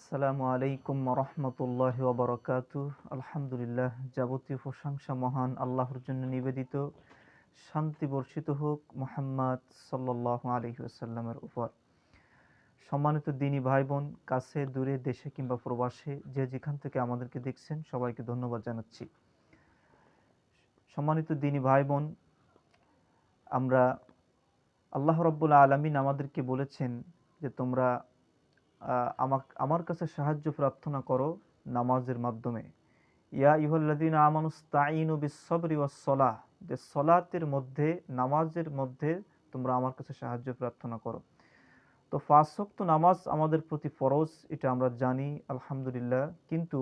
আসসালামু আলাইকুম রহমতুল্লাহ ওবরাকাতুহ। আলহামদুলিল্লাহ, যাবতীয় প্রশংসা মহান আল্লাহর জন্য নিবেদিত। শান্তি বর্ষিত হোক মুহাম্মদ সাল্লাল্লাহু আলাইহি ওয়াসাল্লামের উপর। সম্মানিত দিনী ভাই বোন, কাছে দূরে, দেশে কিংবা প্রবাসে, যে যেখান থেকে আমাদেরকে দেখছেন সবাইকে ধন্যবাদ জানাচ্ছি। সম্মানিত দিনী ভাই বোন, আমরা আল্লাহ রাব্বুল আলামিন আমাদেরকে বলেছেন যে তোমরা আমার কাছে সাহায্য প্রার্থনা করো নামাজের মাধ্যমে। ইয়া আইয়ুহাল্লাযীনা আমানুস্তাঈনু বিস-সাবরি ওয়াস-সালাহ, যে সলাতের মধ্যে, নামাজের মধ্যে তোমরা আমার কাছে সাহায্য প্রার্থনা করো। তো ৫ ওয়াক্ত নামাজ আমাদের প্রতি ফরজ, এটা আমরা জানি আলহামদুলিল্লাহ। কিন্তু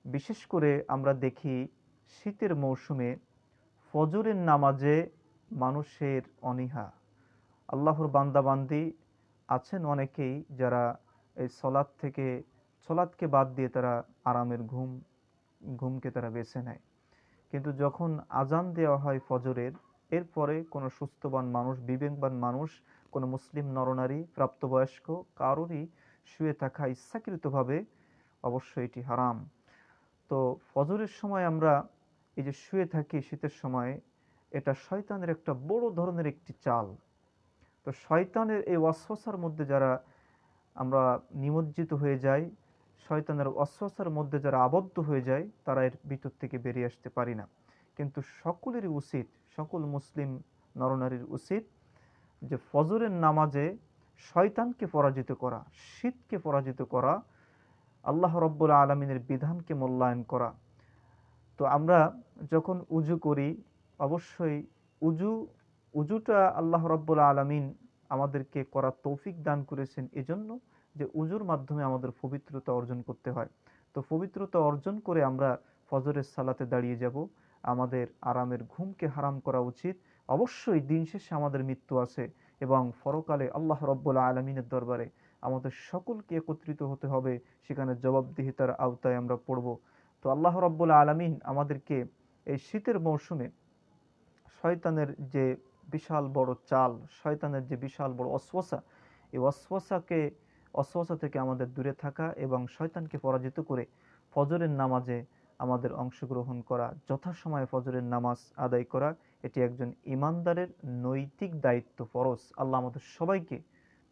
বিশেষ করে আমরা দেখি শীতের মৌসুমে ফজরের নামাজে মানুষের অনীহা। আল্লাহর বান্দাবান্দি আছেন অনেকেই যারা এই সলাৎকে বাদ দিয়ে তারা আরামের ঘুমকে তারা বেছে নেয়। কিন্তু যখন আজান দেওয়া হয় ফজরের, এরপরে কোনো সুস্থবান মানুষ, বিবেকবান মানুষ, কোনো মুসলিম নরনারী, প্রাপ্তবয়স্ক কারোরই শুয়ে থাকা ইচ্ছাকৃতভাবে, অবশ্যই এটি হারাম। তো ফজরের সময় আমরা এই যে শুয়ে থাকি শীতের সময়, এটা শয়তানের একটা বড় ধরনের একটি চাল। তো শয়তানের এই ওয়াসওয়াসার মধ্যে যারা আমরা নিমজ্জিত হয়ে যাই, শয়তানের ওয়াসওয়াসার মধ্যে যারা আবদ্ধ হয়ে যায়, তারা এর ভিতর থেকে বেরিয়ে আসতে পারি না। কিন্তু সকলেরই উচিত, সকল মুসলিম নরনারীর উচিত যে ফজরের নামাজে শয়তানকে পরাজিত করা, শীতকে পরাজিত করা, আল্লাহ রব্বুল আলমিনের বিধানকে মূল্যায়ন করা। তো আমরা যখন উজু করি, অবশ্যই উজুটা আল্লাহ রব্বুল আলমিন আমাদেরকে করার তৌফিক দান করেছেন এজন্য যে উজুর মাধ্যমে আমাদের পবিত্রতা অর্জন করতে হয়। তো পবিত্রতা অর্জন করে আমরা ফজরের সালাতে দাঁড়িয়ে যাব। আমাদের আরামের ঘুমকে হারাম করা উচিত। অবশ্যই দিন শেষে আমাদের মৃত্যু আছে এবং পরকালে আল্লাহ রব্বুল আলমিনের দরবারে আমাদের সকলকে একত্রিত হতে হবে, সেখানে জবাবদিহিতার আওতায় আমরা পড়ব। তো আল্লাহ রব্বুল আলমিন আমাদেরকে এই শীতের মৌসুমে শয়তানের যে বিশাল বড় চাল, শয়তানের যে বিশাল বড় অসওয়াসা, এই অসওয়াসা থেকে আমাদের দূরে থাকা এবং শয়তানকে পরাজিত করে ফজরের নামাজে আমাদের অংশগ্রহণ করা, যথাসময়ে ফজরের নামাজ আদায় করা, এটি একজন ইমানদারের নৈতিক দায়িত্ব, ফরজ। আল্লাহ আমাদের সবাইকে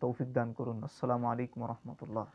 তৌফিক দান করুন। আসসালামু আলাইকুম রহমতুল্লাহ।